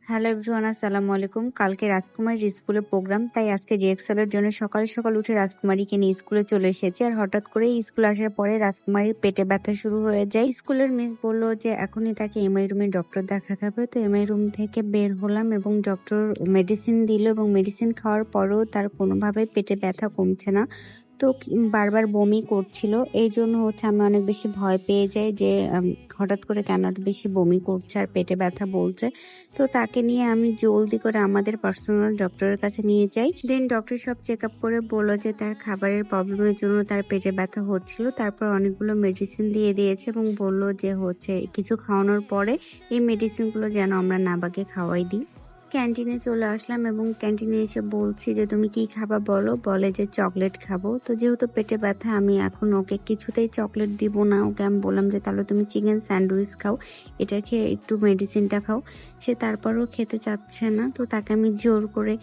Hello everyone, আসসালামু আলাইকুম। কালকে রাজকুমারীর স্কুলে প্রোগ্রাম, তাই আজকে রিহার্সালের জন্য সকাল সকাল উঠে রাজকুমারীকে নিয়ে স্কুলে চলে এসেছি। আর হঠাৎ করে স্কুলে আসার পরে রাজকুমারীর পেটে ব্যথা শুরু হয়ে যায়। স্কুলের মিস বললো যে এখনই তাকে এমআই রুমে ডক্টর দেখাতে হবে। তো এমআই রুম থেকে বের হলাম এবং ডক্টর মেডিসিন দিল এবং মেডিসিন খাওয়ার পরেও তার কোনোভাবেই পেটে ব্যথা কমছে না। তো বারবার বমি করছিল, এই জন্য আমি অনেক বেশি ভয় পেয়ে যাই যে হঠাৎ করে কেন এত বেশি বমি করছে আর পেটে ব্যথা বলছে। তো তাকে নিয়ে আমি জলদি করে আমাদের পার্সোনাল ডক্টরের কাছে নিয়ে যাই। দেন ডক্টর সব চেক আপ করে বললো যে তার খাবারের প্রবলেমের জন্য তার পেটে ব্যথা হচ্ছিল। তারপর অনেকগুলো মেডিসিন দিয়ে দিয়েছে এবং বললো যে কিছু খাওয়ানোর পরে এই মেডিসিনগুলো যেন আমরা নাবাকে খাওয়াই দিই। ক্যান্টিনে চলে আসলাম এবং ক্যান্টিনে এসে বলছি যে তুমি কি খাবা বলো। বলে যে চকলেট খাবো। তো যেহেতু পেটে ব্যথা আমি এখন ওকে কিছুতেই চকলেট দিব না। ওকে আমি বললাম যে তাহলে তুমি চিকেন স্যান্ডউইচ খাও, এটা খেয়ে একটু মেডিসিনটা খাও। সে তারপরও খেতে চাচ্ছে না। তো তাকে আমি জোর করে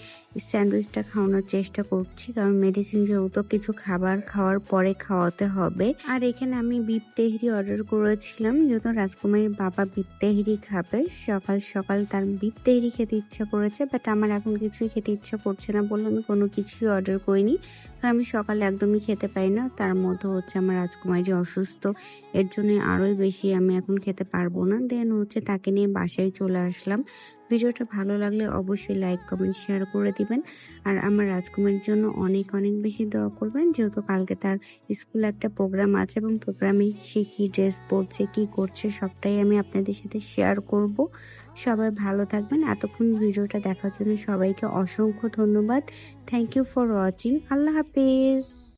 স্যান্ডউইচটা খাওয়ানোর চেষ্টা করছি, কারণ মেডিসিন যেহেতু কিছু খাবার খাওয়ার পরে খাওয়াতে হবে। আর এখানে আমি বিফ তেহরি অর্ডার করেছিলাম, যেহেতু রাজকুমারীর বাবা বিফ তেহরি খাবে। সকাল সকাল তার বিফ তেহরি খেতে ইচ্ছা করেছে, বাট আমার এখন কিছুই খেতে ইচ্ছা করছে না বলে আমি কোনো কিছুই অর্ডার করিনি, কারণ আমি সকালে একদমই খেতে পাই না। তার মধ্যে আমার রাজকুমারী অসুস্থ, এর জন্য আরোই বেশি আমি এখন খেতে পারবো না। দেন তাকে নিয়ে বাসায় চলে আসলাম। ভিডিওটা ভালো লাগলে অবশ্যই লাইক কমেন্ট শেয়ার করে দিবেন। আর আমার রাজকুমারীর জন্য অনেক অনেক বেশি দোয়া করবেন, যেহেতু কালকে তার স্কুলে একটা প্রোগ্রাম আছে এবং প্রোগ্রামে সে কি ড্রেস পরছে কি করছে সবটাই আমি আপনাদের সাথে শেয়ার করব। সবাই ভালো থাকবেন। এতক্ষণ ভিডিওটা দেখার জন্য সবাইকে অসংখ্য ধন্যবাদ। Thank you for watching. আল্লাহ হাফেজ।